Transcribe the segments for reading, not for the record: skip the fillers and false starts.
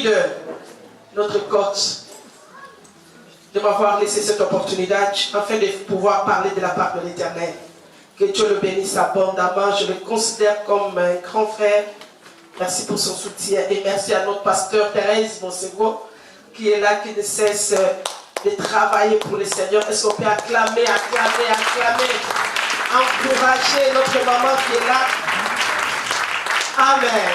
leader, notre coach, de m'avoir laissé cette opportunité afin de pouvoir parler de la part de l'Éternel. Que Dieu le bénisse abondamment. Je le considère comme un grand frère. Merci pour son soutien et merci à notre pasteur Thérèse Monsego qui est là, qui ne cesse de travailler pour le Seigneur. Est-ce qu'on peut acclamer, encourager notre maman qui est là? Amen.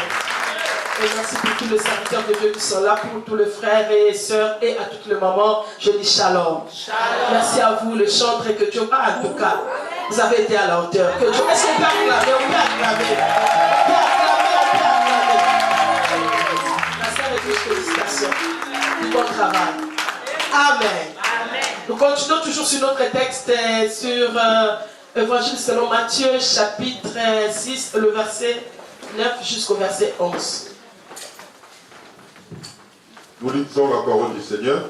Et merci pour tous les serviteurs de Dieu qui sont là, pour tous les frères et sœurs et à toutes les mamans. Je dis shalom. Merci à vous, les chantres, et que Dieu, en tout cas, vous avez été à la hauteur. Que Dieu, est-ce qu'on peut acclamer? On peut acclamer. La sœur et tous, félicitations. Du bon travail. Amen. Nous continuons toujours sur notre texte, sur Évangile selon Matthieu, chapitre 6, le verset 9 jusqu'au verset 11. Nous lisons la parole du Seigneur.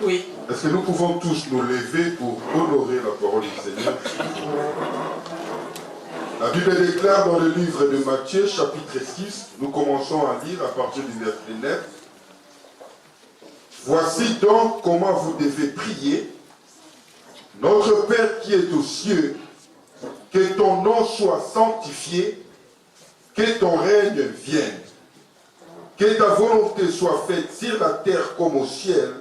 Oui. Est-ce que nous pouvons tous nous lever pour honorer la parole du Seigneur? La Bible déclare dans le livre de Matthieu, chapitre 6, nous commençons à lire à partir du verset 9. Voici donc comment vous devez prier. Notre Père qui est aux cieux, que ton nom soit sanctifié, que ton règne vienne. Que ta volonté soit faite sur la terre comme au ciel.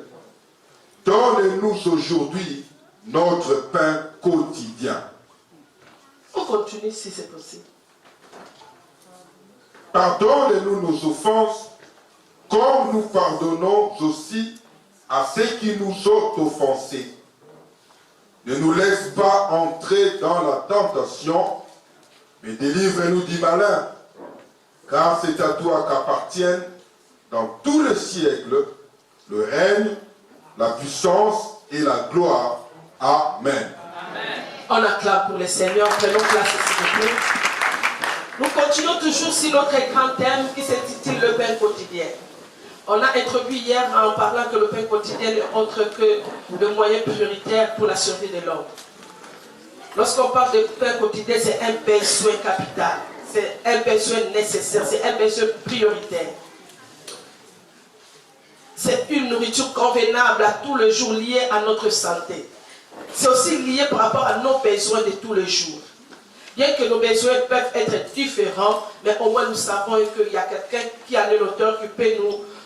Donne-nous aujourd'hui notre pain quotidien. On continue si c'est possible. Pardonne-nous nos offenses, comme nous pardonnons aussi à ceux qui nous ont offensés. Ne nous laisse pas entrer dans la tentation, mais délivre-nous du malin. Car c'est à toi qu'appartiennent dans tous les siècles le règne, la puissance et la gloire. Amen. On acclame pour le Seigneur. Prenons place s'il vous plaît. Nous continuons toujours sur notre grand thème qui s'intitule le pain quotidien. On a introduit hier en parlant que le pain quotidien n'est autre que le moyen prioritaire pour la survie de l'homme. Lorsqu'on parle de pain quotidien, c'est un besoin capital. C'est un besoin nécessaire, c'est un besoin prioritaire. C'est une nourriture convenable à tous les jours liée à notre santé. C'est aussi lié par rapport à nos besoins de tous les jours. Bien que nos besoins peuvent être différents, mais au moins nous savons qu'il y a quelqu'un qui a l'auteur qui peut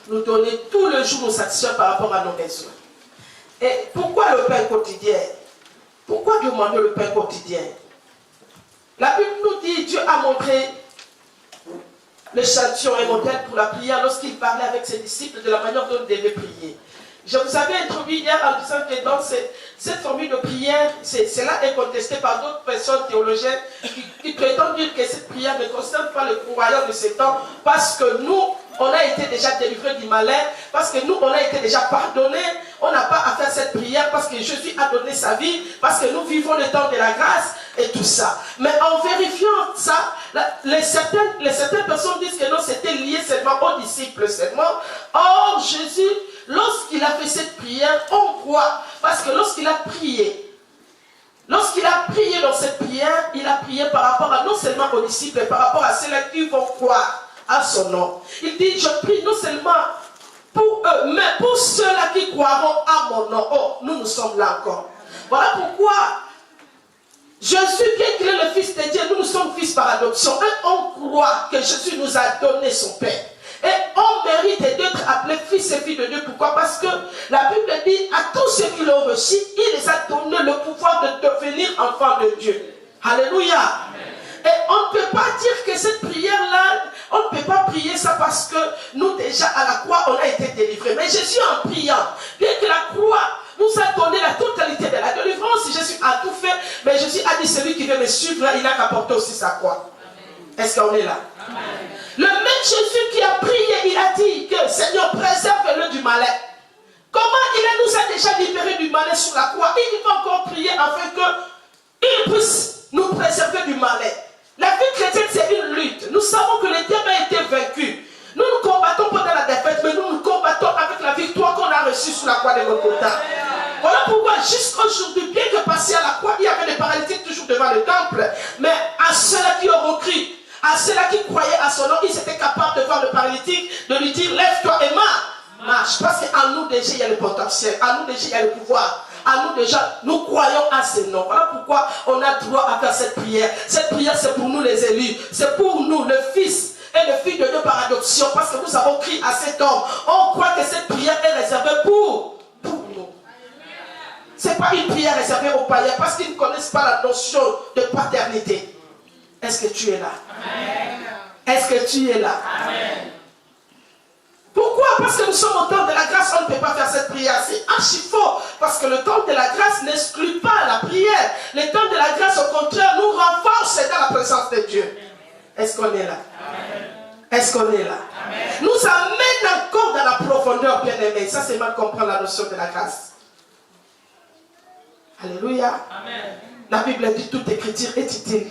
nous donner tous les jours nos satisfactions par rapport à nos besoins. Et pourquoi le pain quotidien? Pourquoi demander le pain quotidien? La Bible nous dit, Dieu a montré l'échantillon et modèle pour la prière lorsqu'il parlait avec ses disciples de la manière dont ils devaient prier. Je vous avais introduit hier en disant que dans cette formule de prière, cela est contesté par d'autres personnes théologiennes qui prétendent dire que cette prière ne concerne pas le croyant de ces temps parce que nous, on a été déjà délivrés du malin, parce que nous, on a été déjà pardonnés, on n'a pas à faire cette prière parce que Jésus a donné sa vie, parce que nous vivons le temps de la grâce et tout ça. Mais en vérifiant ça, les certaines personnes disent que non, c'était lié seulement aux disciples seulement. Or, Jésus, lorsqu'il a fait cette prière, on croit, parce que lorsqu'il a prié dans cette prière, il a prié par rapport à non seulement aux disciples, mais par rapport à ceux-là qui vont croire à son nom. Il dit, je prie non seulement pour eux, mais pour ceux-là qui croiront à mon nom. Oh, nous sommes là encore. Voilà pourquoi Jésus, bien qu'il est le Fils de Dieu, nous sommes fils par adoption. Et on croit que Jésus nous a donné son Père. Et on mérite d'être appelé fils et filles de Dieu. Pourquoi? Parce que la Bible dit à tous ceux qui l'ont reçu, il les a donné le pouvoir de devenir enfants de Dieu. Alléluia. Amen. Et on ne peut pas dire que cette prière-là, on ne peut pas prier ça parce que nous déjà à la croix, on a été délivrés. Mais Jésus en priant, bien que la croix nous a donné la totalité de la délivrance, Jésus a tout fait, mais Jésus a dit celui qui veut me suivre, il n'a qu'à porter aussi sa croix. Est-ce qu'on est là? Amen. Le même Jésus qui a prié, il a dit que Seigneur, préserve-le du malin. Comment il nous a déjà libérés du malin sur la croix? Il va encore prier afin qu'il puisse nous préserver du malin. La vie chrétienne, c'est une lutte. Nous savons que le diable a été vaincu. Nous ne combattons pas dans la défaite, mais nous combattons avec la victoire qu'on a reçue sur la croix de Golgotha. Voilà pourquoi jusqu'aujourd'hui, bien que passé à la croix, il y avait des paralytiques toujours devant le temple. Mais à ceux-là qui auront cru, À ceux-là qui croyaient à son nom, ils étaient capables de voir le paralytique, de lui dire, lève-toi et marche. Parce qu'en nous déjà, il y a le potentiel. En nous déjà, il y a le pouvoir. En nous déjà, nous croyons à ce nom. Voilà pourquoi on a droit à faire cette prière. Cette prière, c'est pour nous les élus. C'est pour nous, le Fils et le Fils de Dieu par adoption. Parce que nous avons crié à cet homme. On croit que cette prière est réservée pour nous. Ce n'est pas une prière réservée aux païens parce qu'ils ne connaissent pas la notion de paternité. Est-ce que tu es là? Amen. Est-ce que tu es là? Amen. Pourquoi? Parce que nous sommes au temps de la grâce, on ne peut pas faire cette prière. C'est archi faux. Parce que le temps de la grâce n'exclut pas la prière. Le temps de la grâce, au contraire, nous renforce dans la présence de Dieu. Est-ce qu'on est là? Amen. Est-ce qu'on est là? Amen. Nous amène encore dans la profondeur, bien-aimés. Ça, c'est mal comprendre la notion de la grâce. Alléluia. Amen. La Bible dit toute écriture est utile.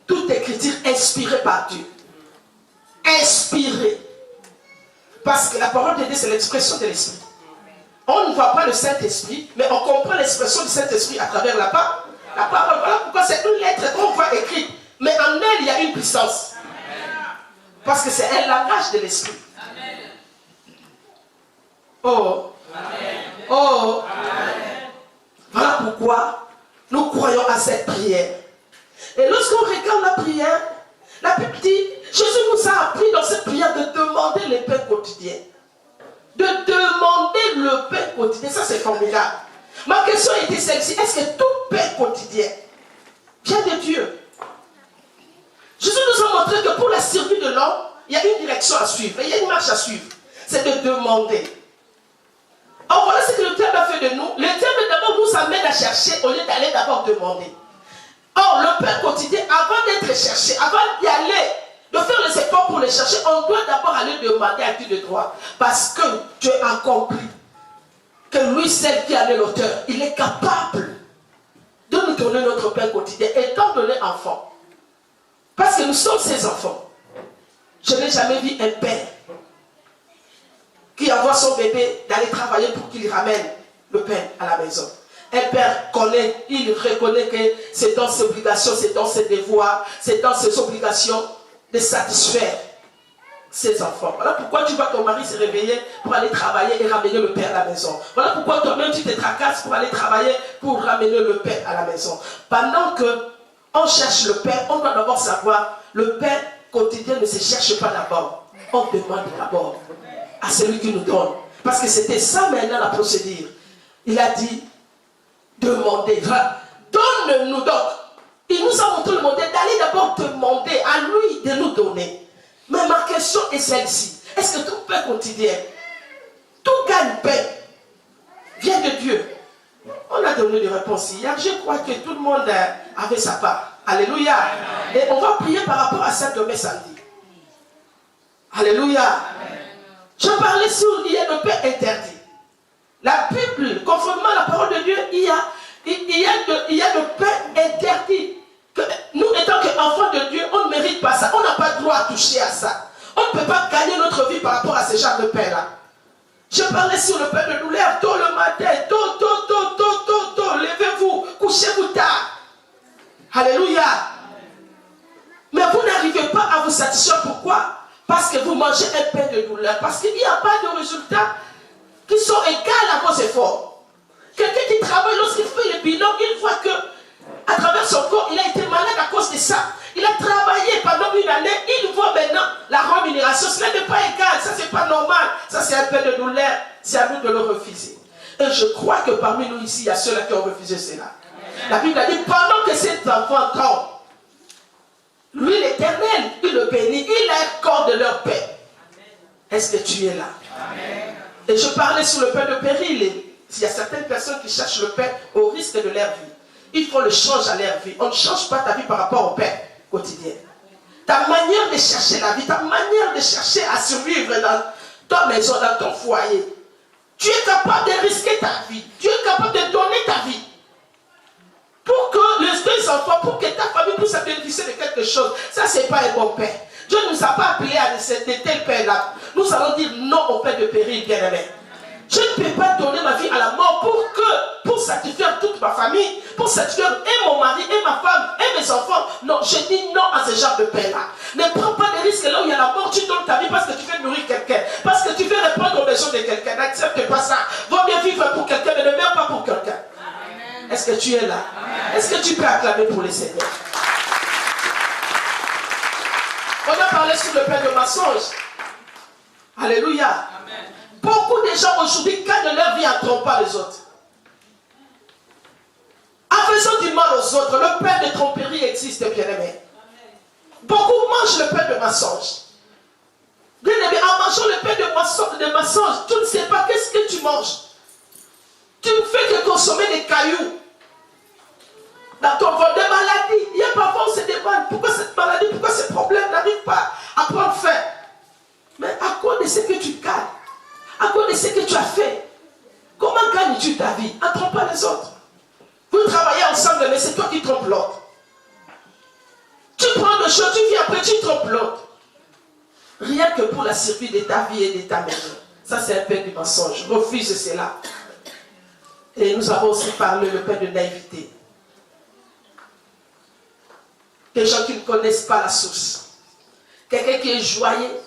Toute écriture inspirée par Dieu. Inspirée. Parce que la parole de Dieu, c'est l'expression de l'Esprit. On ne voit pas le Saint-Esprit, mais on comprend l'expression du Saint-Esprit à travers la parole. Voilà pourquoi c'est une lettre qu'on voit écrite. Mais en elle, il y a une puissance. Parce que c'est un langage de l'Esprit. Oh. Oh. Voilà pourquoi nous croyons à cette prière. Et lorsqu'on regarde la prière, la Bible dit, Jésus nous a appris dans cette prière de demander le pain quotidien. De demander le pain quotidien. Ça, c'est formidable. Ma question était celle-ci. Est-ce que tout pain quotidien vient de Dieu? Jésus nous a montré que pour la survie de l'homme, il y a une direction à suivre. Il y a une marche à suivre. C'est de demander. Or, voilà ce que le terme a fait de nous. Le terme d'abord nous amène à chercher au lieu d'aller d'abord demander. Or, le pain quotidien, avant d'être cherché, avant d'y aller, de faire les efforts pour le chercher, on doit d'abord aller demander à qui de droit. Parce que Dieu a compris que lui, celle qui en est l'auteur, il est capable de nous donner notre pain quotidien, étant donné enfant. Parce que nous sommes ses enfants. Je n'ai jamais vu un père qui envoie son bébé d'aller travailler pour qu'il ramène le pain à la maison. Un père connaît, il reconnaît que c'est dans ses obligations, c'est dans ses devoirs, c'est dans ses obligations de satisfaire ses enfants. Voilà pourquoi tu vois ton mari se réveiller pour aller travailler et ramener le pain à la maison. Voilà pourquoi toi-même tu te tracasses pour aller travailler pour ramener le pain à la maison. Pendant qu'on cherche le pain, on doit d'abord savoir, le pain quotidien ne se cherche pas d'abord. On demande d'abord à celui qui nous donne. Parce que c'était ça maintenant la procédure. Il a dit, demandez, donne-nous donc. Il nous a montré le modèle d'aller d'abord demander à lui de nous donner. Mais ma question est celle-ci. Est-ce que tout pain quotidien, tout gagne-pain vient de Dieu? On a donné des réponses hier. Je crois que tout le monde avait sa part. Alléluia. Et on va prier par rapport à ça demain samedi. Alléluia. Je parlais sur il y a le pain interdit. La Bible, conformément à la parole de Dieu, il y a le pain interdit. Que nous, étant qu'enfants de Dieu, on ne mérite pas ça. On n'a pas le droit à toucher à ça. On ne peut pas gagner notre vie par rapport à ce genre de pain-là. Je parlais sur le pain de douleur tôt le matin, tôt, levez-vous, couchez-vous tard. Alléluia. Mais vous n'arrivez pas à vous satisfaire. Pourquoi? Parce que vous mangez un pain de douleur. Parce qu'il n'y a pas de résultats qui sont égaux à vos efforts. Quelqu'un qui travaille, lorsqu'il fait le bilan, il voit que à travers son corps, il a été malade à cause de ça. Il a travaillé pendant une année, il voit maintenant la rémunération. Cela n'est pas égal, ça c'est pas normal. Ça c'est un peu de douleur, c'est à nous de le refuser. Et je crois que parmi nous ici, il y a ceux-là qui ont refusé cela. La Bible a dit, pendant que cet enfant tombe, lui l'Éternel, il le bénit, il accorde leur paix. Est-ce que tu es là? Amen. Et je parlais sur le pain de péril. Il y a certaines personnes qui cherchent le pain au risque de leur vie. Il faut le changer à leur vie. On ne change pas ta vie par rapport au pain quotidien. Ta manière de chercher la vie, ta manière de chercher à survivre dans ta maison, dans ton foyer. Tu es capable de risquer ta vie. Tu es capable de donner ta vie. Pour que les enfants, pour que ta famille puisse bénéficier de quelque chose. Ça, ce n'est pas un bon pain. Dieu ne nous a pas appelés à de tel pain-là. Nous allons dire non au pain de péril, bien-aimé. Je ne peux pas donner ma vie à la mort pour satisfaire toute ma famille, pour satisfaire et mon mari, et ma femme, et mes enfants. Non, je dis non à ce genre de paix-là. Ne prends pas de risques là où il y a la mort, tu donnes ta vie parce que tu veux nourrir quelqu'un, parce que tu veux répondre aux besoins de quelqu'un. N'accepte pas ça. Vaut mieux vivre pour quelqu'un, mais ne meurs pas pour quelqu'un. Est-ce que tu es là? Est-ce que tu peux acclamer pour les Seigneurs? On a parlé sur le pain de mensonge. Alléluia. Amen. Beaucoup de gens aujourd'hui gagnent leur vie en trompant les autres. En faisant du mal aux autres, le pain de tromperie existe, bien-aimé. Beaucoup mangent le pain de mensonge. Bien-aimé, en mangeant le pain de mensonge, tu ne sais pas qu'est-ce que tu manges. Tu ne fais que consommer des cailloux. Dans ton ventre, des maladies. Il y a parfois on se demande pourquoi cette maladie, pourquoi ce problème n'arrive pas à prendre fin. Mais à cause de ce que tu gagnes, à cause de ce que tu as fait, comment gagnes-tu ta vie? En trompant les autres. Vous travaillez ensemble, mais c'est toi qui trompes l'autre. Tu prends des choses, tu vis après, tu trompes l'autre. Rien que pour la survie de ta vie et de ta maison. Ça, c'est un pain du mensonge. Refuse cela. Et nous avons aussi parlé le pain de naïveté. Des gens qui ne connaissent pas la source. Quelqu'un qui est joyeux,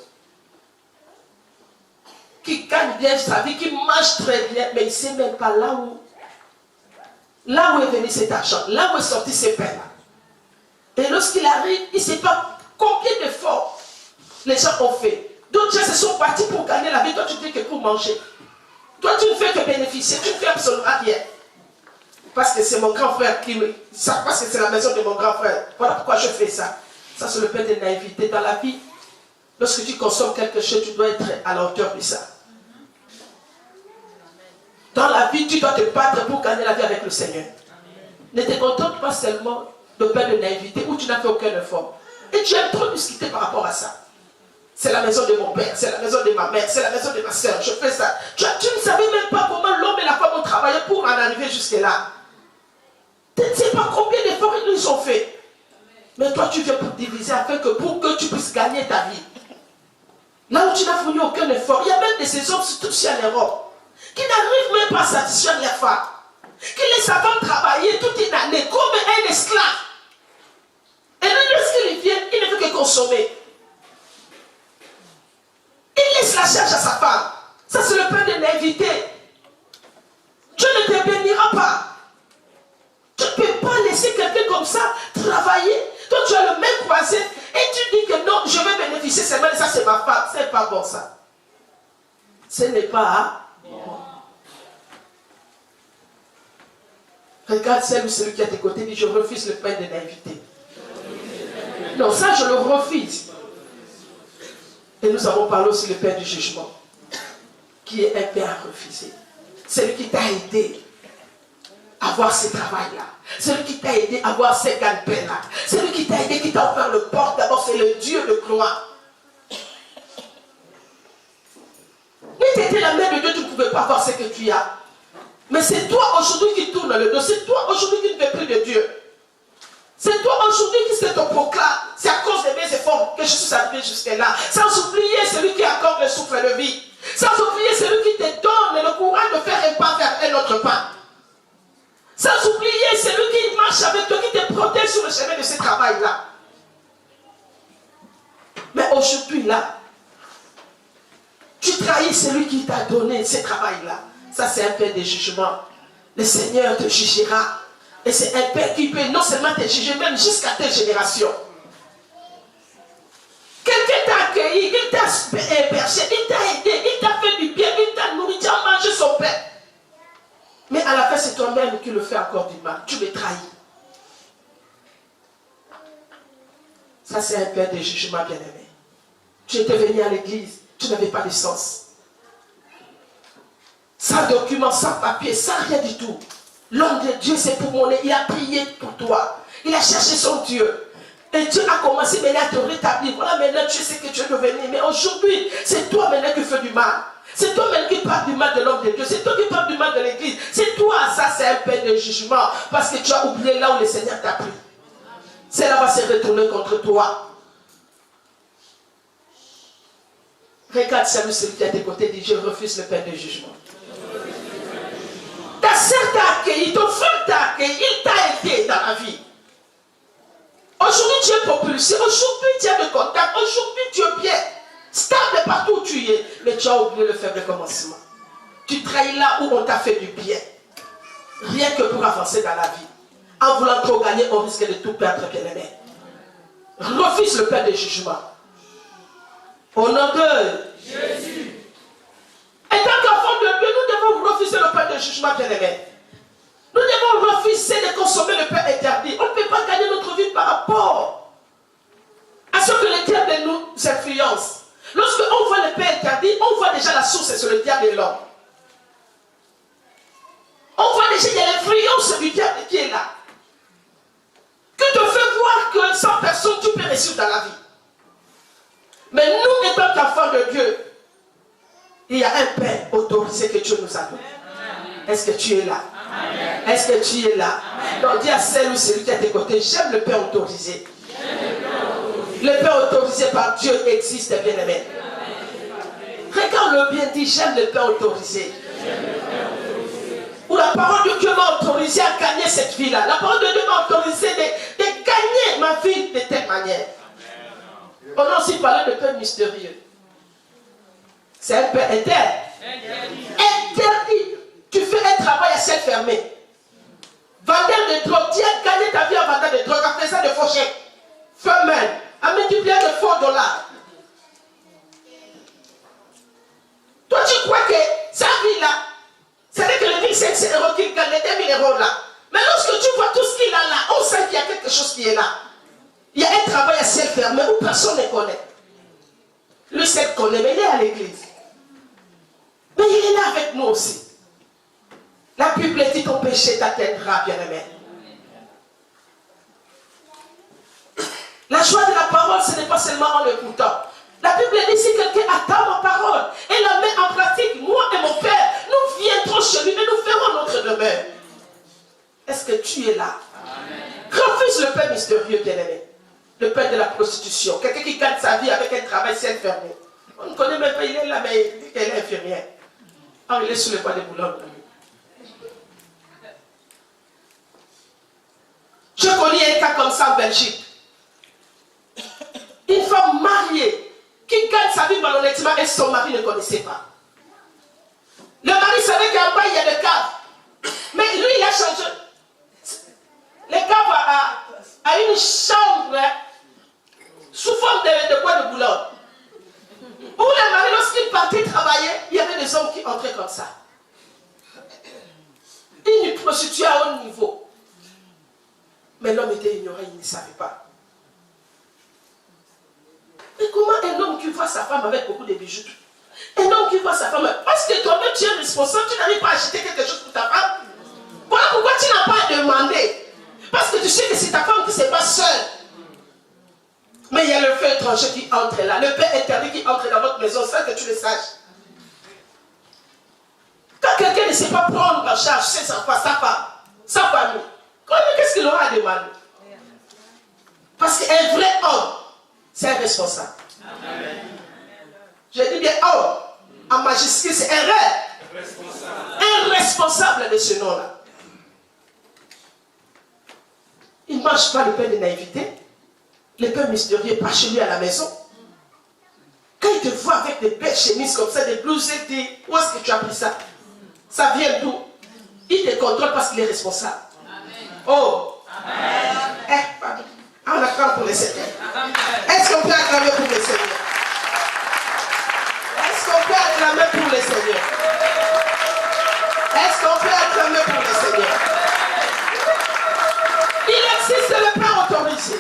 qui gagne bien sa vie, qui mange très bien, mais il ne sait même pas là où est venu cet argent, là où est sorti ces pains-là. Et lorsqu'il arrive, il ne sait pas combien d'efforts les gens ont fait. D'autres gens se sont partis pour gagner la vie, toi tu ne fais que pour manger. Toi tu ne fais que bénéficier, tu ne fais absolument rien. Parce que c'est mon grand frère qui me... parce que c'est la maison de mon grand frère. Voilà pourquoi je fais ça. Ça c'est le pain de naïveté dans la vie. Lorsque tu consommes quelque chose, tu dois être à la hauteur de ça. Dans la vie, tu dois te battre pour gagner la vie avec le Seigneur. Ne te contente pas seulement de pain de naïveté où tu n'as fait aucun effort. Et tu aimes trop discuter par rapport à ça. C'est la maison de mon père, c'est la maison de ma mère, c'est la maison de ma soeur, je fais ça. Tu ne savais même pas comment l'homme et la femme ont travaillé pour en arriver jusque-là. Tu ne sais pas combien d'efforts ils ont fait. Mais toi, tu viens pour diviser afin que pour que tu puisses gagner ta vie. Là où tu n'as fourni aucun effort, il y a même de ces hommes, surtout si en Europe, qui n'arrivent même pas à satisfaire les femmes, qui laissent sa femme travailler toute une année comme un esclave. Et même lorsqu'il vient, il ne fait que consommer. Il laisse la charge à sa femme. Ça, c'est le pain de naïveté. Dieu ne te bénira pas. Tu ne peux pas laisser quelqu'un comme ça travailler. Toi, tu as le même croisé et tu dis que non, je vais bénéficier seulement de ça, c'est ma femme. Ce n'est pas bon, ça. Ce n'est pas bon. Regarde celle ou celui qui est à tes côtés, dit je refuse le pain de naïveté. Non, ça, je le refuse. Et nous avons parlé aussi du pain du jugement, qui est un pain à refuser. Celui qui t'a aidé à avoir ce travail-là. Celui qui t'a aidé à avoir ces gagne-pains-là. Celui qui t'a aidé, qui t'a ouvert le porte, d'abord, c'est le Dieu de gloire. Mais tu étais la main de Dieu, tu ne pouvais pas avoir ce que tu as. Mais c'est toi aujourd'hui qui tourne le dos. C'est toi aujourd'hui qui ne fais plus de Dieu. C'est toi aujourd'hui qui se te proclame. C'est à cause de mes efforts que je suis arrivé jusque-là. Sans oublier celui qui accorde le souffle de vie. Sans oublier celui qui te donne le courage de faire un pas vers un autre pas. Sans oublier celui qui marche avec toi, qui te protège sur le chemin de ce travail-là. Mais aujourd'hui, là, tu trahis celui qui t'a donné ce travail-là. Ça, c'est un pain de jugement. Le Seigneur te jugera. Et c'est un pain qui peut non seulement te juger, même jusqu'à tes générations. Quelqu'un t'a accueilli, il t'a hébergé, il t'a aidé, il t'a fait du bien, il t'a nourri, tu as mangé son pain. Mais à la fin, c'est toi-même qui le fais encore du mal. Tu le trahis. Ça, c'est un pain de jugement, bien-aimé. Tu étais venu à l'église, tu n'avais pas de sens. Sans document, sans papier, sans rien du tout. L'homme de Dieu s'est promené, il a prié pour toi. Il a cherché son Dieu. Et Dieu a commencé maintenant à te rétablir. Voilà, maintenant tu sais que tu es devenu. Mais aujourd'hui, c'est toi maintenant qui fais du mal. C'est toi maintenant qui parles du mal de l'homme de Dieu. C'est toi qui parles du mal de l'église. C'est toi, ça c'est un pain de jugement. Parce que tu as oublié là où le Seigneur t'a pris. Cela va se retourner contre toi. Regarde celui qui est à tes côtés, dit je refuse le pain de jugement. Ta soeur t'a accueilli, ton frère t'a accueilli, il t'a aidé dans la vie. Aujourd'hui, tu tu as oublié le faible commencement. Tu trahis là où on t'a fait du bien. Rien que pour avancer dans la vie. En voulant trop gagner, on risque de tout perdre, bien-aimé. Refuse le pain de jugement. Au nom de Jésus. Et tant qu'enfant de Dieu, nous devons refuser le pain de jugement, bien-aimé. Nous devons refuser de consommer le pain interdit. On ne peut pas gagner notre vie par rapport à ce que le diable nous influence. Lorsque on voit le pain interdit, on voit déjà la source, c'est le diable et l'homme. On voit déjà qu'il y a l'influence du diable qui est là. Que te fait voir que sans personne, tu peux réussir dans la vie. Mais nous, étant enfants de Dieu, il y a un pain autorisé que Dieu nous a donné. Est-ce que tu es là? Est-ce que tu es là? Donc dis à celle ou celui qui est à tes côtés, j'aime le pain autorisé. Le pain autorisé par Dieu existe, bien-aimé. Regarde-le bien, dis j'aime le pain autorisé. Où la parole de Dieu m'a autorisé à gagner cette vie-là. La parole de Dieu m'a autorisé de gagner ma vie de telle manière. On a aussi parlé de pain mystérieux. C'est un pain interdit. Interdit. Tu fais un travail à ciel fermé. Vendeur de drogue. Tu as gagné ta vie en vendeur de drogue, en faisant de faux chèques. Femelle. En multipliant de faux dollars. Toi, tu crois que sa vie-là, c'est-à-dire que le 1500 € qu'il gagne, les 2000 € là. Mais lorsque tu vois tout ce qu'il a là, on sait qu'il y a quelque chose qui est là. Il y a un travail à ciel fermé où personne ne connaît. Lui, seul connaît, mais il est à l'église. Mais il est là avec nous aussi. La Bible dit ton péché t'atteindra, bien-aimé. La joie de la parole, ce n'est pas seulement en l'écoutant. La Bible dit si quelqu'un attend ma parole et la met en pratique, moi et mon Père, nous viendrons chez lui et nous ferons notre demeure. Est-ce que tu es là? Amen. Refuse le pain mystérieux, bien-aimé. Le pain de la prostitution. Quelqu'un qui gagne sa vie avec un travail ciel fermé. On ne connaît même pas, il est là, mais il dit qu'elle est infirmière. Ah, il est sous le bois de Boulogne. Je connais un cas comme ça en Belgique. Une femme mariée qui gagne sa vie malhonnêtement et son mari ne connaissait pas. Le mari savait qu'en bas il y a des caves. Mais lui il a changé. Les caves a une chambre sous forme de bois de Boulogne. Où le mari, lorsqu'il partait travailler, il y avait des hommes qui entraient comme ça. Une prostituée à haut niveau. Mais l'homme était ignorant, il ne savait pas. Et comment un homme qui voit sa femme avec beaucoup de bijoux, un homme qui voit sa femme, parce que toi-même tu es responsable, tu n'arrives pas à acheter quelque chose pour ta femme. Voilà pourquoi tu n'as pas demandé. Parce que tu sais que c'est ta femme qui ne s'est pas seule. Mais il y a le feu étranger qui entre là, le pain interdit qui entre dans votre maison sans que tu le saches. Quand quelqu'un ne sait pas prendre en charge ses enfants, sa femme, sa famille, qu'est-ce qu'il aura à demander? Parce qu'un vrai homme, c'est un responsable. Amen. Je dis bien homme, en majuscule, c'est un vrai. Un responsable de ce nom-là. Il ne mange pas le pain de naïveté. Le pain mystérieux pas chez lui à la maison. Quand il te voit avec des belles chemises comme ça, des blouses, il dit, où est-ce que tu as pris ça? Ça vient d'où? Il te contrôle parce qu'il est responsable. Amen. Oh! Amen. Pardon. On acclame pour le Seigneur. Est-ce qu'on peut acclamer pour le Seigneur? Est-ce qu'on peut acclamer pour le Seigneur? Est-ce qu'on peut acclamer pour le Seigneur? Il existe le pain autorisé.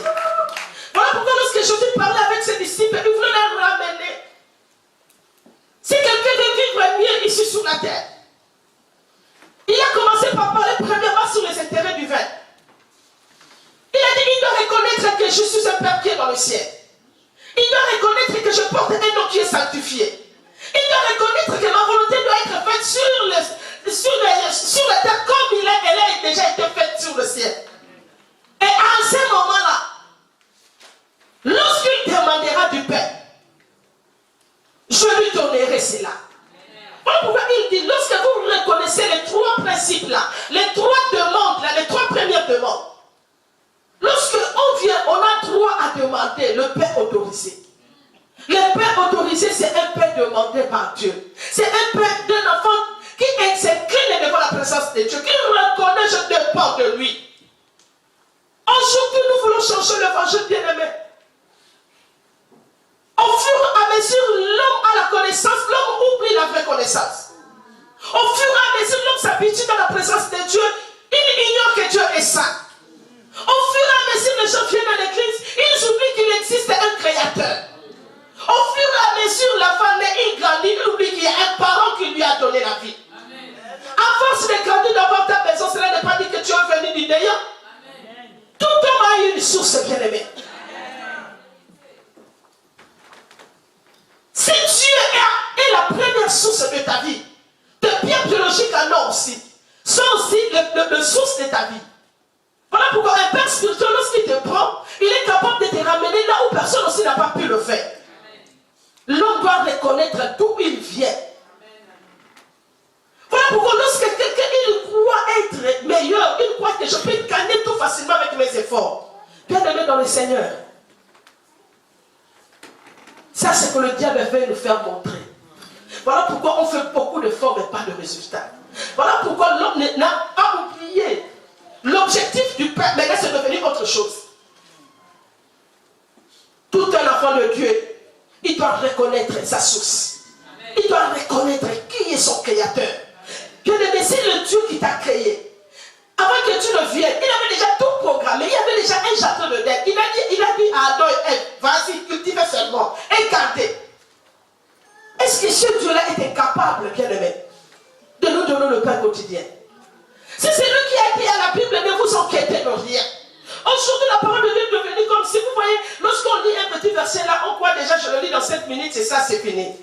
Voilà pourquoi lorsque Jésus parlait avec ses disciples, il voulait les ramener. Si quelqu'un veut vivre mieux ici sur la terre, il a commencé par parler premièrement sur les intérêts du vin. Il a dit, il doit reconnaître que je suis un Père qui est dans le ciel. Il doit reconnaître que je porte un nom qui est sanctifié. Il doit reconnaître que ma volonté doit être faite sur la terre comme elle a déjà été faite sur le ciel. Et à ce moment-là, lorsqu'il demandera du pain, je lui donnerai cela. Voilà pourquoi il dit, lorsque vous reconnaissez les trois principes là, les trois demandes là, les trois premières demandes, lorsque on vient, on a droit à demander le pain autorisé. Le pain autorisé, c'est un pain paix demandée par Dieu. C'est un paix d'un enfant qui s'incline devant la présence de Dieu, qui reconnaît, je dépends de lui. Aujourd'hui, nous voulons changer l'évangile, bien-aimé. Au fur et à mesure, l'homme a la connaissance, l'homme oublie la vraie connaissance. Au fur et à mesure, l'homme s'habitue dans la présence de Dieu, il ignore que Dieu est saint. Au fur et à mesure, les gens viennent à l'église, ils oublient qu'il existe un créateur. Au fur et à mesure, l'enfant naît, il grandit, il oublie qu'il y a un parent qui lui a donné la vie. Amen. À force de grandir d'avoir ta maison, cela n'est pas dit que tu es venu du néant. Tout homme a une source, bien-aimé. Si Dieu est la première source de ta vie, tes biens biologiques en ont aussi, sont aussi le source de ta vie. Voilà pourquoi un père spirituel, lorsqu'il te prend, il est capable de te ramener là où personne aussi n'a pas pu le faire. L'homme doit reconnaître d'où il vient. Voilà pourquoi lorsque quelqu'un il croit être meilleur, il croit que je peux gagner tout facilement avec mes efforts. Bien-aimé dans le Seigneur. Ça, c'est que le diable veut nous faire montrer. Voilà pourquoi on fait beaucoup d'efforts mais pas de résultats. Voilà pourquoi l'homme n'a pas oublié l'objectif du Père, mais là c'est devenu autre chose. Tout un enfant de Dieu, il doit reconnaître sa source. Il doit reconnaître qui est son créateur. Bien-aimé, c'est le Dieu qui t'a créé. Avant que tu ne viennes, il avait déjà tout programmé. Il y avait déjà un château de dette. Il a dit à Adam et Ève, vas-y, cultive seulement et gardez. Est-ce que ce Dieu-là était capable, bien-aimé, de nous donner le pain quotidien? Si c'est lui qui a dit à la Bible, ne vous inquiétez de rien. Aujourd'hui, la parole de Dieu est devenue comme si, vous voyez, lorsqu'on lit un petit verset là, on croit déjà, je le lis dans 7 minutes, c'est ça, c'est fini.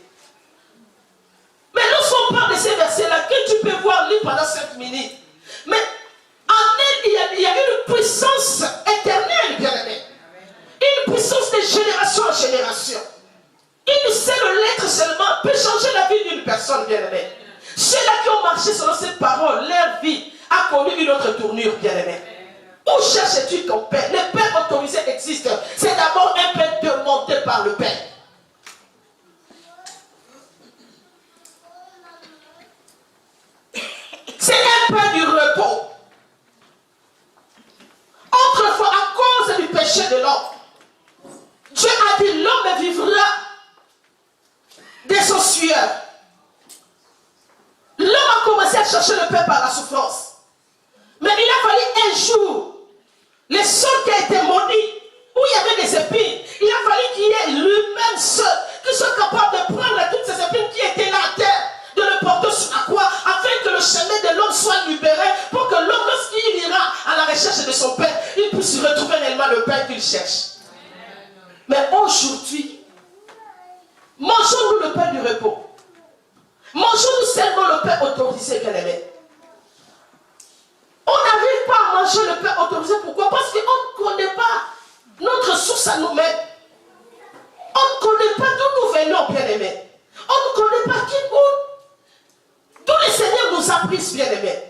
Mais lorsqu'on parle de ces versets-là, que tu peux voir lire pendant 7 minutes. Mais en elle, il y a une puissance éternelle, bien-aimé. Une puissance de génération en génération. Une seule lettre seulement peut changer la vie d'une personne, bien-aimé. Ceux-là qui ont marché selon cette parole, leur vie a connu une autre tournure, bien-aimé. Où cherches-tu ton Père? Le Père autorisé existe. C'est d'abord un Père demandé par le Père. C'est un Père du repos. Autrefois, à cause du péché de l'homme, Dieu a dit l'homme vivra de son sueur. L'homme a commencé à chercher le Père par la souffrance. Mais il a fallu un jour, le sol qui a été maudit, où il y avait des épines, il a fallu qu'il y ait lui-même seul, qui soit capable de prendre toutes ces épines qui étaient là à terre, de le porter sur la croix, afin que le chemin de l'homme soit libéré, pour que l'homme, lorsqu'il ira à la recherche de son Père, il puisse retrouver réellement le Père qu'il cherche. Mais aujourd'hui, mangeons-nous le pain du repos. Mangeons-nous seulement le pain autorisé, bien-aimé. On n'arrive pas à manger le pain autorisé. Pourquoi? Parce qu'on ne connaît pas notre source à nous-mêmes. On ne connaît pas d'où nous venons, bien-aimés. On ne connaît pas qui nous... D'où le Seigneur nous a pris, bien-aimés.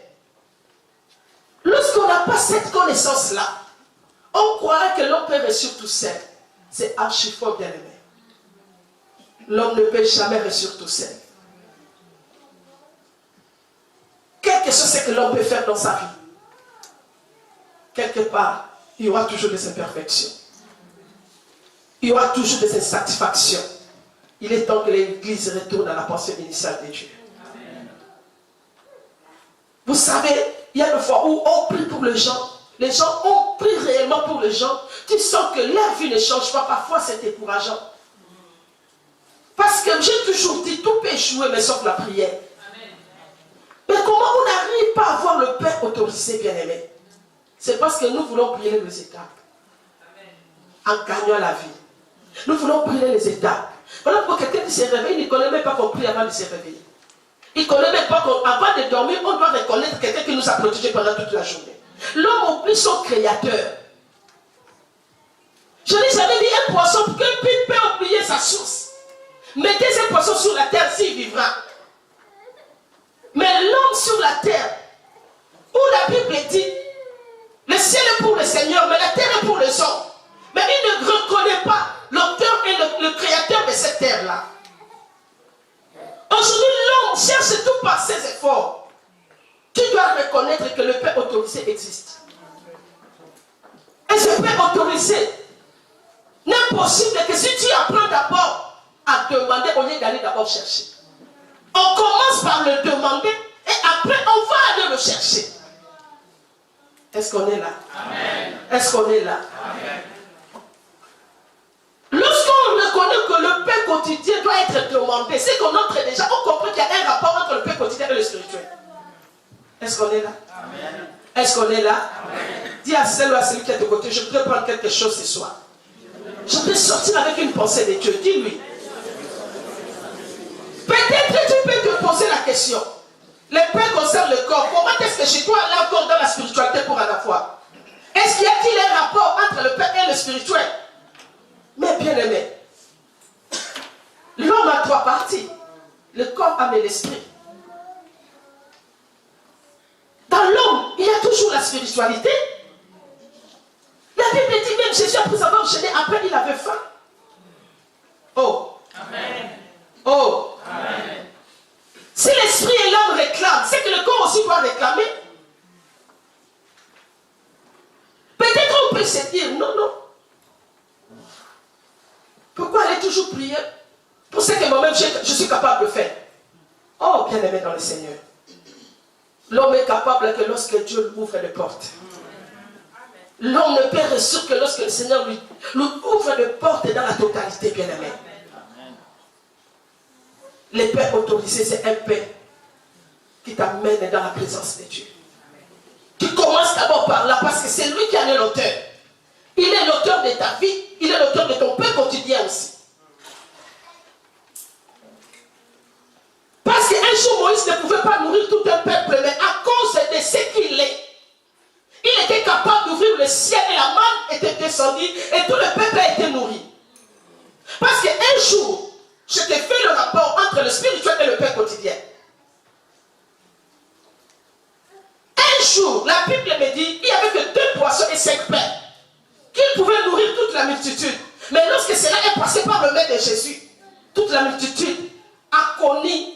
Lorsqu'on n'a pas cette connaissance-là, on croirait que l'homme peut réussir tout seul. C'est archi faux, bien-aimé. L'homme ne peut jamais réussir tout seul. Quelque chose que l'homme peut faire dans sa vie. Quelque part, il y aura toujours des imperfections. Il y aura toujours des insatisfactions. Il est temps que l'Église retourne à la pensée initiale de Dieu. Amen. Vous savez, il y a une fois où on prie pour les gens ont pris réellement pour les gens. Tu sens que leur vie ne change pas. Parfois, c'est décourageant. Parce que j'ai toujours dit, tout peut échouer, mais sauf la prière. Mais comment on n'arrive pas à avoir le Père autorisé, bien-aimé? C'est parce que nous voulons brûler les étapes. En gagnant la vie. Nous voulons brûler les étapes. Voilà pourquoi quelqu'un qui se réveille, il ne connaît même pas qu'on prie avant de se réveiller. Il ne connaît même pas qu'avant de dormir, on doit reconnaître quelqu'un qui nous a protégés pendant toute la journée. L'homme oublie son créateur. Je n'ai jamais dit un poisson qui peut oublier sa source. Mettez un poisson sur la terre, s'il vivra. Mais l'homme sur la terre, où la Bible dit, le ciel est pour le Seigneur, mais la terre est pour les hommes. Mais il ne reconnaît pas l'auteur et le créateur de cette terre-là. paix autorisée existe. Et cette paix autorisée n'est possible que si tu apprends d'abord à demander au lieu d'aller d'abord chercher. On commence par le demander et après on va aller le chercher. Est-ce qu'on est là? Amen. Est-ce qu'on est là? Amen. Lorsqu'on reconnaît que le pain quotidien doit être demandé, c'est qu'on entre déjà, on comprend qu'il y a un rapport entre le pain quotidien et le spirituel. Est-ce qu'on est là? Amen. Est-ce qu'on est là? Amen. Dis à celle ou à celui qui est de côté, je voudrais prendre quelque chose ce soir. Je voudrais sortir avec une pensée de Dieu. Dis-lui. Peut-être tu peux te poser la question. Les pains concernent le corps. Comment est-ce que chez toi, là encore dans la spiritualité pour à la fois? Est-ce qu'il y a-t-il un rapport entre le pain et le spirituel? Mais bien aimé, l'homme a trois parties. Le corps, âme et l'esprit. Dans l'homme, il y a toujours la spiritualité. La Bible dit même Jésus, après avoir jeûné, après il avait faim. Oh. Amen. Oh. Amen. Si l'esprit et l'homme réclament, c'est que le corps aussi doit réclamer. Peut-être on peut se dire, non, non. Pourquoi aller toujours prier pour ce que moi-même je suis capable de faire? Oh, bien aimé dans le Seigneur. L'homme est capable que lorsque Dieu lui ouvre les portes. L'homme ne peut réussir que lorsque le Seigneur lui ouvre les portes dans la totalité, bien aimé. Les paix autorisés, c'est un paix qui t'amène dans la présence de Dieu. Tu commences d'abord par là parce que c'est lui qui en est l'auteur. Il est l'auteur de ta vie, il est l'auteur de ton pain quotidien aussi. Parce qu'un jour Moïse ne pouvait pas nourrir tout un peuple, mais à cause de ce qu'il est, il était capable d'ouvrir le ciel et la manne était descendue et tout le peuple a été nourri. Parce qu'un jour, je t'ai fait le rapport entre le spirituel et le pain quotidien. Un jour, la Bible me dit, il n'y avait que 2 poissons et 5 pains qui pouvaient nourrir toute la multitude. Mais lorsque cela est passé par le maître de Jésus, toute la multitude a connu.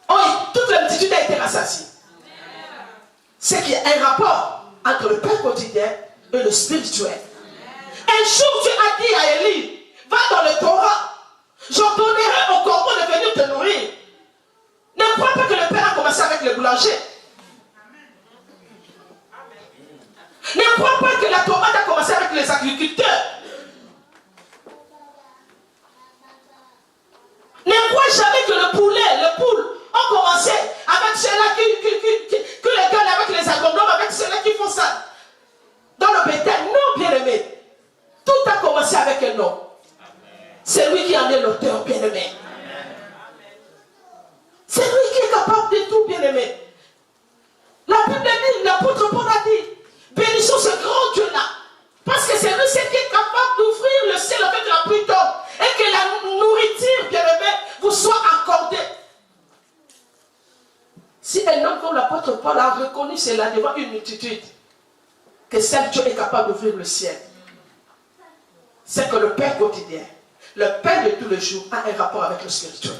Oh, toute la multitude a été rassasiée. C'est qu'il y a un rapport entre le pain quotidien et le spirituel. Un jour, Dieu a dit à Élie, va dans le Torah, j'ordonnerai au corbeau de venir te nourrir. Ne crois pas que le Père a commencé avec le boulanger. Ne crois pas que la tomate a commencé avec les agriculteurs. Ne crois jamais que le poule ont commencé avec ceux-là que les gars avec les agronomes, avec ceux-là qui font ça. Dans le bétail, non, bien aimé. Tout a commencé avec un homme. C'est lui qui en est l'auteur, bien aimé. C'est lui qui est capable de tout, bien aimé. La Bible dit, l'apôtre Paul a dit, bénissons ce grand Dieu-là. Parce que c'est lui qui est capable d'ouvrir le ciel avec la pluie tombe. Et que la nourriture, bien aimé, vous soit accordée. Si un homme comme l'apôtre Paul a reconnu cela devant une multitude, que seul Dieu est capable d'ouvrir le ciel, c'est que le pain quotidien, le pain de tous les jours a un rapport avec le spirituel.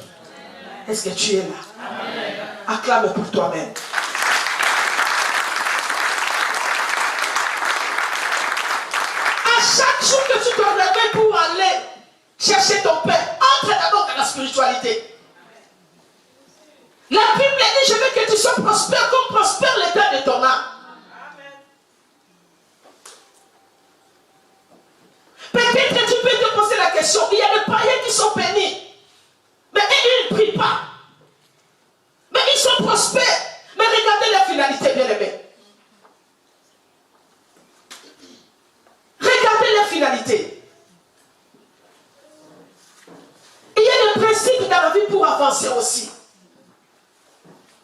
Est-ce que tu es là? Amen. Acclame pour toi-même. À chaque jour que tu te réveilles pour aller chercher ton pain, entre d'abord dans la spiritualité. La Bible dit, je veux que tu sois prospère comme prospère l'état de ton âme. Peut-être que tu peux te poser la question, il y a des païens qui sont bénis, mais ils ne prient pas. Mais ils sont prospères. Mais regardez la finalité, bien aimé. Regardez la finalité. Il y a des principes dans la vie pour avancer aussi.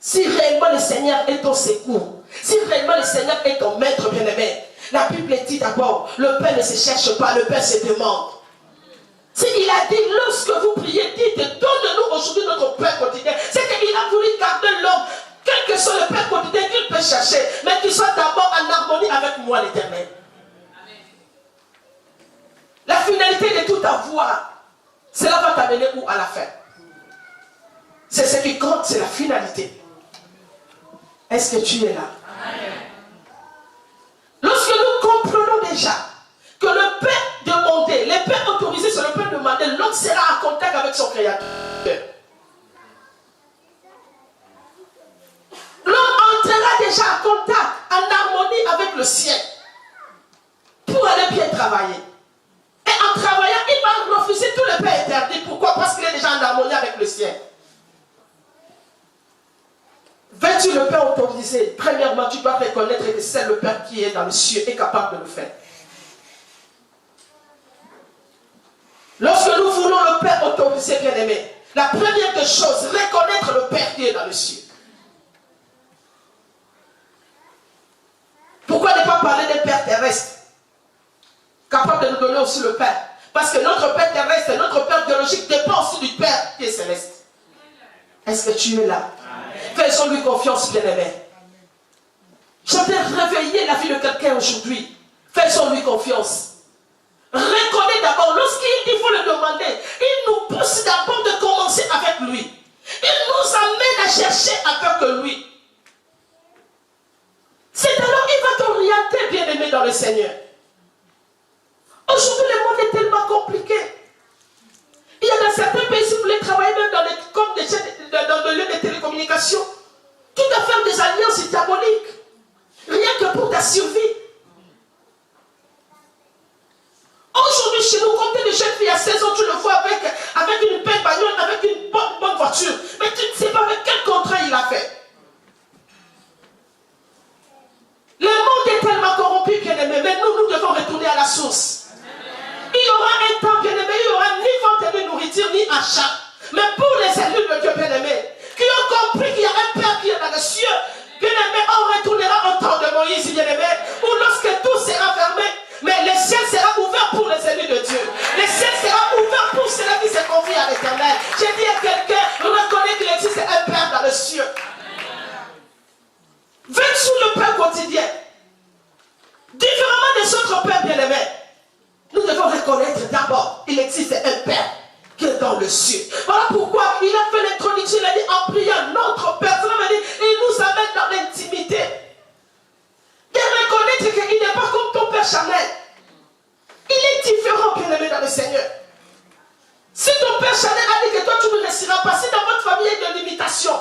Si réellement le Seigneur est ton secours, si réellement le Seigneur est ton maître, bien aimé, la Bible dit d'abord, le pain ne se cherche pas, le pain se demande. Si il a dit, lorsque vous priez, dites, donne-nous aujourd'hui notre pain quotidien. C'est qu'il a voulu garder l'homme, quel que soit le pain quotidien qu'il peut chercher, mais qu'il soit d'abord en harmonie avec moi, l'Éternel. La finalité de tout avoir, cela va t'amener où à la fin? C'est ce qui compte, c'est la finalité. Est-ce que tu es là? Lorsque nous comprenons déjà que le Père demandé, les pères autorisés sur le Père demandé, l'homme sera en contact avec son Créateur. L'homme entrera déjà en contact, en harmonie avec le ciel, pour aller bien travailler. Et en travaillant, il va refuser tous les pères interdits. Pourquoi? Parce qu'il est déjà en harmonie avec le ciel. Veux-tu le Père autorisé? Premièrement, tu dois reconnaître que c'est le Père qui est dans le ciel et capable de le faire. Lorsque nous voulons le Père autorisé, bien-aimé, la première des choses, reconnaître le Père qui est dans le ciel. Pourquoi ne pas parler des pères terrestres, capable de nous donner aussi le Père? Parce que notre Père terrestre, notre Père biologique dépend aussi du Père qui est céleste. Est-ce que tu es là? Faisons-lui confiance, bien-aimé. J'aimerais réveiller la vie de quelqu'un aujourd'hui. Faisons-lui confiance. Reconnais d'abord, lorsqu'il faut le demander, il nous pousse d'abord de commencer avec lui. Il nous amène à chercher avec lui. C'est alors qu'il va t'orienter, bien-aimé, dans le Seigneur. Aujourd'hui, le monde est tellement compliqué. Il y a dans certains pays, si vous voulez travailler même dans le lieu de télécommunications, tout à faire des alliances diaboliques, rien que pour ta survie. Aujourd'hui, chez nous, quand tu es de jeune fille à 16 ans, tu le vois avec une belle bagnole, avec une bonne voiture. Mais tu ne sais pas avec quel contrat il a fait. Le monde est tellement corrompu, bien-aimé, mais nous devons retourner à la source. Il y aura un temps, bien-aimé, il n'y aura ni vente de nourriture, ni achat. Mais pour les élus de Dieu, bien-aimé, qui ont compris qu'il y a un Père qui est dans les cieux, bien-aimé, on retournera au temps de Moïse, bien-aimé, où lorsque tout sera fermé, mais le ciel sera ouvert pour les élus de Dieu. Le ciel sera ouvert pour ceux qui se confient à l'Éternel. J'ai dit à quelqu'un, reconnais qu'il existe un Père dans les cieux. Veille sur le Père quotidien. Différemment des autres pères bien-aimés, nous devons reconnaître d'abord qu'il existe un Père qui est dans le ciel. Voilà pourquoi il a fait l'introduction, il a dit en priant notre Père. Cela veut dire il nous amène dans l'intimité. De reconnaître qu'il n'est pas comme ton Père charnel. Il est différent, bien-aimé, dans le Seigneur. Si ton Père charnel a dit que toi tu ne réussiras pas, si dans votre famille il y a de l'imitation,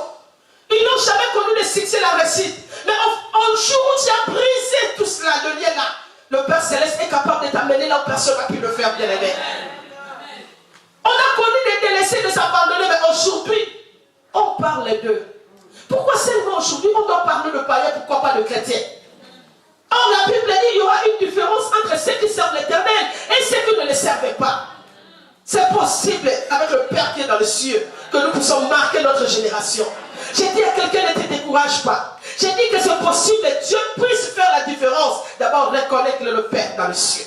ils n'ont jamais connu de succès la réussite. Mais un jour où tu as brisé tout cela, le lien là, le Père Céleste est capable de t'amener là où personne n'a pu le faire, bien-aimé. On a connu des délaissés, de s'abandonner, mais aujourd'hui, on parle d'eux. Pourquoi seulement aujourd'hui on doit parler de païens, pourquoi pas de chrétiens? Or, la Bible dit qu'il y aura une différence entre ceux qui servent l'Éternel et ceux qui ne le servent pas. C'est possible, avec le Père qui est dans le ciel, que nous puissions marquer notre génération. J'ai dit à quelqu'un, ne te décourage pas. J'ai dit que c'est possible que Dieu puisse faire la différence. D'abord, reconnaître le Père dans le ciel.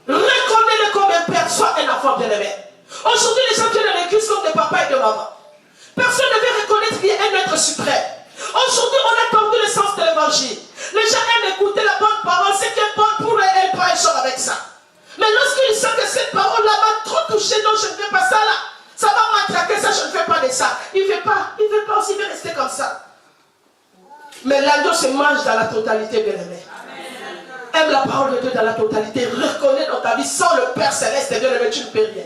Reconnais-le comme un Père, soit un enfant bien-aimé. Aujourd'hui, les gens viennent à l'église comme des papas et des mamans. Personne ne veut reconnaître qu'il y a un être suprême. Aujourd'hui, on a perdu le sens de l'évangile. Les gens aiment écouter la bonne parole. C'est qu'elle est bonne pour elle, elle prend un sort avec ça. Mais lorsqu'ils sentent que cette parole-là m'a trop touché, non, je ne fais pas ça là. Ça va m'attraquer, ça, je ne fais pas de ça. Il ne veut pas aussi, il veut rester comme ça. Mais l'agneau se mange dans la totalité, bien-aimé. Aime la parole de Dieu dans la totalité. Reconnais dans ta vie, sans le Père Céleste, bien-aimé, tu ne peux rien.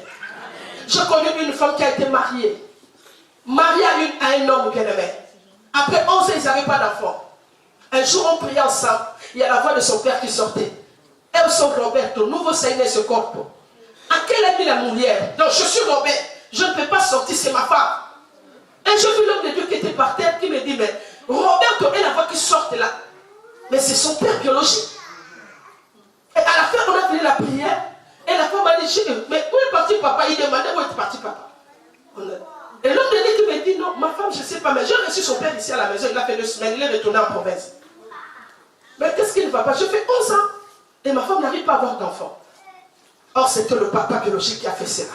Je connais une femme qui a été mariée. Mariée à un homme, bien-aimé. Après 11 ans, ils n'avaient pas d'enfant. Un jour, on priait ensemble. Il y a la voix de son père qui sortait. Et son Roberto, nouveau Seigneur ce corps. À quelle a mis la moulière? Donc, je suis Robert. Je ne peux pas sortir, c'est ma femme. Et je vis l'homme de Dieu qui était par terre, qui me dit, mais Roberto est la voix qui sort de là. Mais c'est son père biologique. Et à la fin, on a fini la prière. Et la femme m'a dit, mais où est parti papa? Il demandait où est parti papa. Et l'homme de Dieu qui me dit, non, ma femme, je ne sais pas, mais j'ai reçu son père ici à la maison, il a fait 2 semaines, il est retourné en province. Mais qu'est-ce qui ne va pas? Je fais 11 ans. Et ma femme n'arrive pas à avoir d'enfant. Or, c'était le papa biologique qui a fait cela.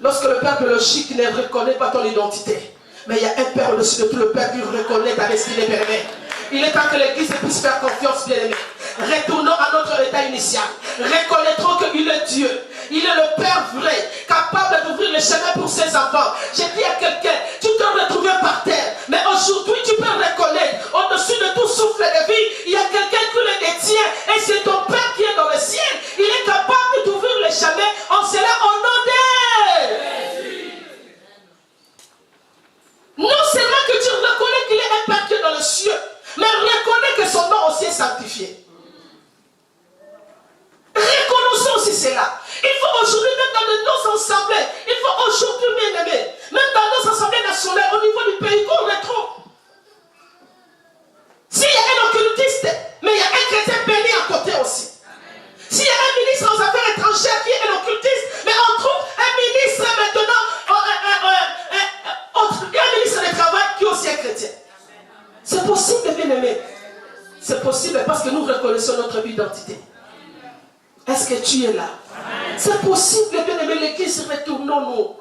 Lorsque le père biologique ne reconnaît pas ton identité, mais il y a un Père au-dessus de tout, le Père qui reconnaît ta destinée, bien-aimé. Il est temps que l'Église puisse faire confiance, bien-aimé. Retournons à notre état initial. Reconnaîtrons qu'il est Dieu. Il est le Père vrai, capable d'ouvrir le chemin pour ses enfants. J'ai dit à quelqu'un, tu te retrouves par terre. Mais aujourd'hui, tu peux reconnaître, au-dessus de tout souffle de vie, il y a quelqu'un qui le détient. Et c'est ton Père qui est dans le ciel. Il est capable d'ouvrir les chemins. En cela, au nom d'elle. Non seulement que tu reconnais qu'il est un Père qui est dans le ciel, mais reconnais que son nom aussi est sanctifié. Reconnaissons aussi cela. Il faut aujourd'hui, même dans nos assemblées, il faut aujourd'hui, bien aimé, même dans nos assemblées nationales, au niveau du pays, qu'on retrouve. S'il y a un occultiste, mais il y a un chrétien béni à côté aussi. S'il y a un ministre aux affaires étrangères qui est un occultiste, mais on trouve un ministre maintenant, un ministre du travail qui est aussi un chrétien. C'est possible, bien aimé. C'est possible parce que nous reconnaissons notre identité. Est-ce que tu es là? C'est possible, bien aimé, l'église, retournons-nous.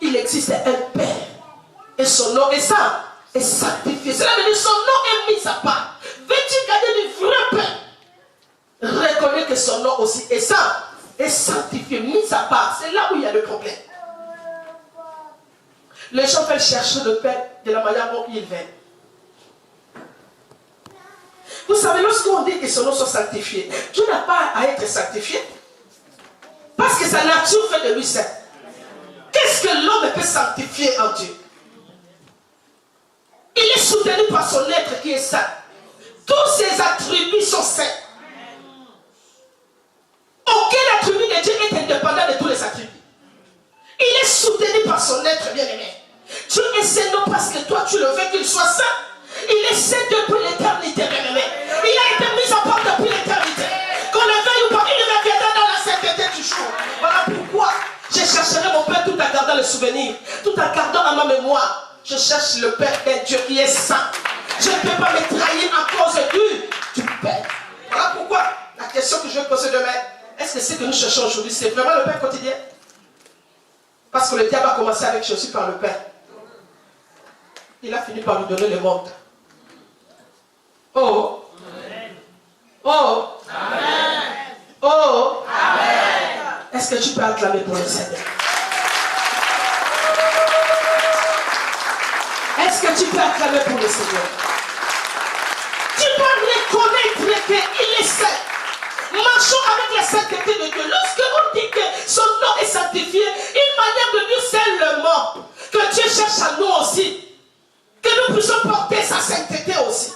Il existe un Père. Et son nom est ça, est sanctifié. Cela veut dire son nom est mis à part. Veux-tu garder du vrai Père? Reconnais que son nom aussi est ça, est sanctifié, mis à part. C'est là où il y a le problème. Les gens veulent chercher le Père de la manière dont il veut. Vous savez, lorsqu'on dit que son nom soit sanctifié, Dieu n'a pas à être sanctifié. Parce que sa nature fait de lui saint. Qu'est-ce que l'homme peut sanctifier en Dieu? Il est soutenu par son être qui est saint. Tous ses attributs sont saints. Aucun attribut de Dieu est indépendant de tous les attributs. Il est soutenu par son être bien-aimé. Dieu est saint non parce que toi tu le veux qu'il soit saint. Il est saint depuis l'éternité, bien-aimé. Il a été mis à part depuis l'éternité. Qu'on le veuille ou pas, il reviendra dans la sainteté toujours. Voilà pourquoi je chercherai mon Père tout en gardant le souvenir, tout en gardant à ma mémoire. Je cherche le Père d'un Dieu qui est saint. Je ne peux pas me trahir à cause du Père. Voilà pourquoi la question que je vais poser demain, est-ce que ce que nous cherchons aujourd'hui, c'est vraiment le Père quotidien? Parce que le diable a commencé avec Jésus par le Père. Il a fini par lui donner le monde. Oh. Oh. Amen. Oh. Amen. Est-ce que tu peux acclamer pour le Seigneur? Est-ce que tu peux acclamer pour le Seigneur? Tu peux reconnaître qu'il est saint. Marchons avec la sainteté de Dieu. Lorsqu'on dit que son nom est sanctifié, une manière de dire seulement que Dieu cherche à nous aussi. Que nous puissions porter sa sainteté aussi.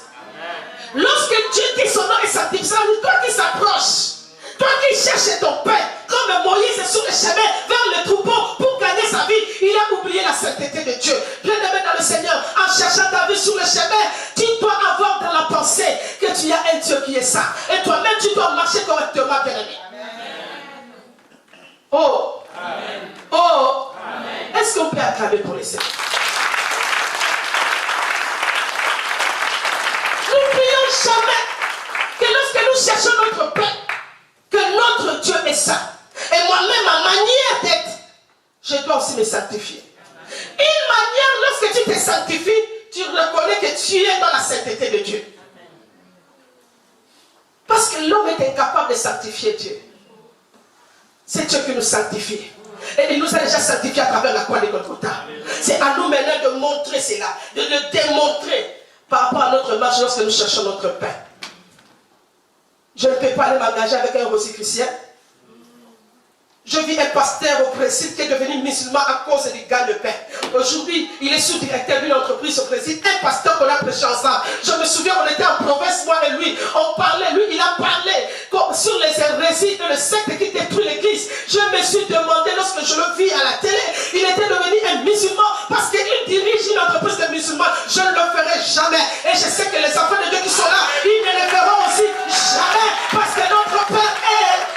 Lorsque Dieu dit son nom est sanctifié, ça veut dire toi qui s'approches, toi qui cherches ton Père, comme Moïse sur le chemin vers le troupeau pour gagner sa vie, il a oublié la sainteté de Dieu. Bien-aimé dans le Seigneur, en cherchant ta vie sur le chemin, tu dois avoir dans la pensée que tu as un Dieu qui est saint. Et toi-même, tu dois marcher correctement, bien-aimé. Oh! Amen. Oh! Amen. Est-ce qu'on peut acclamer pour les Seigneurs? N'oublions jamais que lorsque nous cherchons notre Père, que notre Dieu est saint. Et moi-même, ma manière d'être, je dois aussi me sanctifier. Une manière, lorsque tu te sanctifies, tu reconnais que tu es dans la sainteté de Dieu. Parce que l'homme est incapable de sanctifier Dieu. C'est Dieu qui nous sanctifie. Et il nous a déjà sanctifié à travers la croix de Golgotha. C'est à nous maintenant de montrer cela, de le démontrer par rapport à notre marche lorsque nous cherchons notre pain. Je ne peux pas aller m'engager avec un rosicrucien. Je vis un pasteur au Brésil qui est devenu musulman à cause du gagne-pain. Aujourd'hui, il est sous-directeur d'une entreprise au Brésil. Un pasteur qu'on a prêché ensemble. Je me souviens, on était en province, moi et lui. On parlait, lui, il a parlé sur les hérésies de le secte qui détruit l'église. Je me suis demandé, lorsque je le vis à la télé, il était devenu un musulman parce qu'il dirige une entreprise de musulmans. Je ne le ferai jamais. Et je sais que les enfants de Dieu qui sont là, ils ne le feront aussi jamais. Parce que notre Père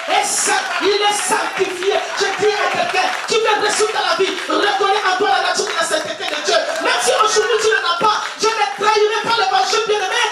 est saint. Il est sanctifié. Je dis à quelqu'un, tu veux réussir dans la vie, reconnais en toi la nature de la sainteté de Dieu. Même si aujourd'hui tu n'en as pas, je ne trahirai pas l'évangile bien-aimé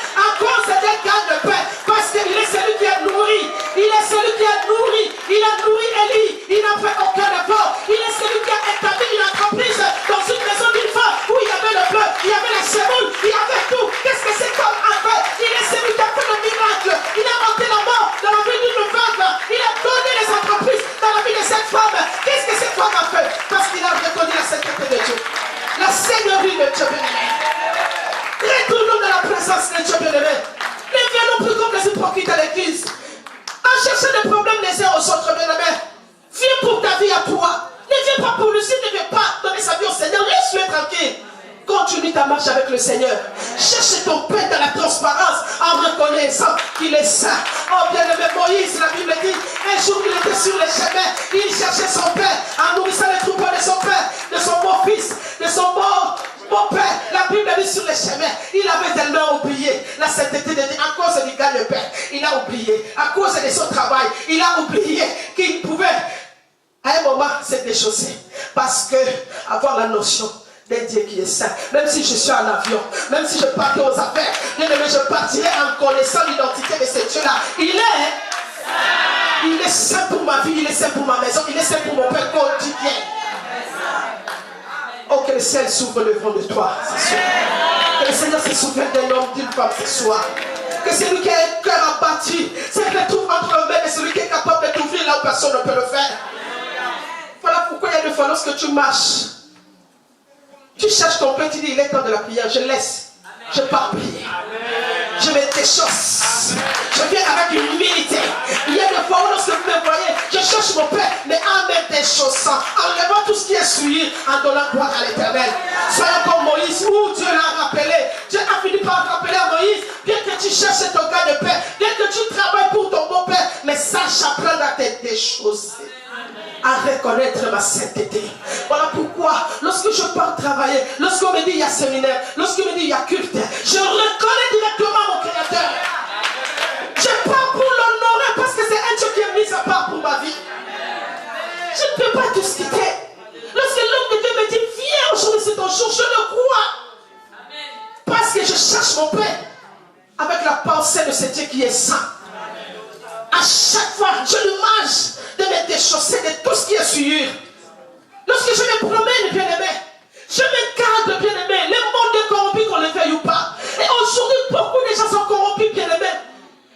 reconnaissant qu'il est saint. Oh bien-aimé Moïse, la Bible dit, un jour il était sur le chemin, il cherchait son père, en nourrissant les troupeaux de son père, de son beau-fils, de son beau père. La Bible dit sur le chemin, il avait tellement oublié la sainteté de Dieu à cause du gagne-pain. Il a oublié, à cause de son travail, il a oublié qu'il pouvait à un moment se déchausser. Parce que avoir la notion d'un Dieu qui est saint, même si je suis en avion, même si je partais aux affaires, je partirai en connaissant l'identité de ce Dieu-là. Il est saint pour ma vie, il est saint pour ma maison, il est saint pour mon père quotidien. Oh, que le ciel s'ouvre devant de toi ce soir. Que le Seigneur se souvienne d'un homme, d'une femme ce soir. Que celui qui a un cœur abattu, c'est qu'il trouve entre les mains de celui qui est capable de t'ouvrir là où personne ne peut le faire. Voilà pourquoi il y a des fois lorsque tu marches, tu cherches ton père, tu dis il est temps de la prière, je laisse, je pars prier. Je me déchausse. Je viens avec humilité. Il y a des fois où lorsque vous me voyez, je cherche mon père, mais en me déchaussant, en levant tout ce qui est souillé, en donnant gloire à l'Éternel. Soyons comme Moïse, où Dieu l'a rappelé. Dieu a fini par rappeler à Moïse, bien que tu cherches ton gars de paix, bien que tu travailles pour ton beau-père, mais sache apprendre à te déchausser, à reconnaître ma sainteté. Voilà pourquoi, lorsque je pars travailler, lorsqu'on me dit il y a séminaire, lorsqu'on me dit il y a culte, je reconnais directement mon Créateur. Je pars pour l'honorer parce que c'est un Dieu qui est mis à part pour ma vie. Je ne peux pas tout quitter. Lorsque l'homme de Dieu me dit viens aujourd'hui c'est ton jour, je le crois. Parce que je cherche mon Père avec la pensée de ce Dieu qui est saint. À chaque fois, je lui mange de me déchausser de tout ce qui est souillure. Lorsque je me promène, bien-aimé, je me garde, bien-aimé. Le monde est corrompu, qu'on le veuille ou pas. Et aujourd'hui, beaucoup de gens sont corrompus, bien-aimé.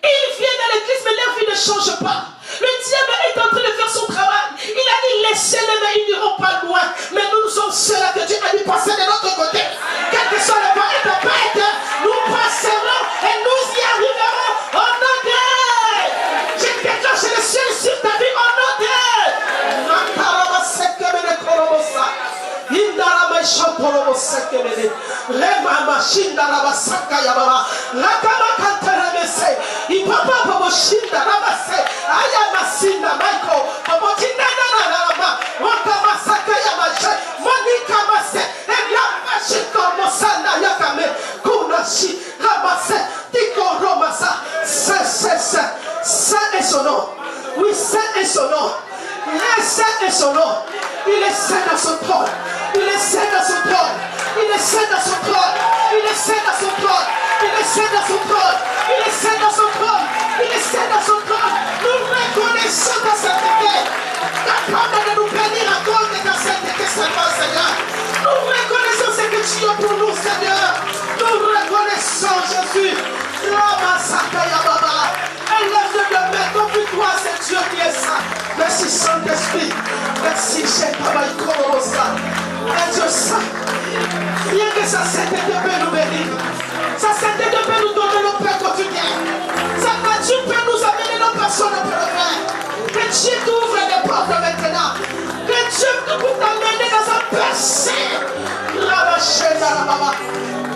Ils viennent à l'église, mais leur vie ne change pas. Le diable est en train de faire son travail. Il a dit laissez-les, mais ils n'iront pas loin. Mais nous sommes ceux-là que Dieu a dit passer de l'autre côté. Quel que soit le vent et la tempête, nous passerons et nous y arriverons au nom de Dieu. Je déclenche le ciel sur ta vie au nom de Dieu. Saint est son nom. Oui, saint est son nom. Saint est son nom. Il est saint dans son trône. Il est saint dans son trône. Il est saint dans son trône. Il est saint dans son trône. Il est saint dans son trône. Il est saint dans son trône. Il est saint dans son trône. Nous reconnaissons ta sainteté. Capable de nous bénir à cause de ta sainteté, Seigneur. Nous reconnaissons ce que tu as pour nous, Seigneur. Nous reconnaissons, Jésus. Élève de main, confie-toi, c'est Dieu qui est saint. Merci Saint-Esprit. Merci Jésus. Un Dieu saint. Rien que sa sainteté peut nous bénir. Sa sainteté peut nous donner le pain quotidien. Sa nature peut nous amener nos personnes pour le faire. Que Dieu t'ouvre les portes maintenant. Que Dieu peut t'amener dans un péché.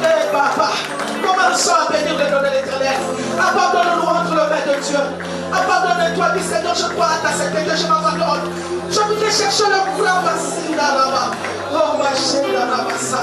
Eh papa, commençons à bénir les noms de l'Éternel. Abandonne-nous entre les mains de Dieu. Abandonne-toi, dis Seigneur, je crois à ta sainteté, je m'abandonne. Je voudrais chercher le bras, là-bas. Oh, ma chérie, là-bas, ça.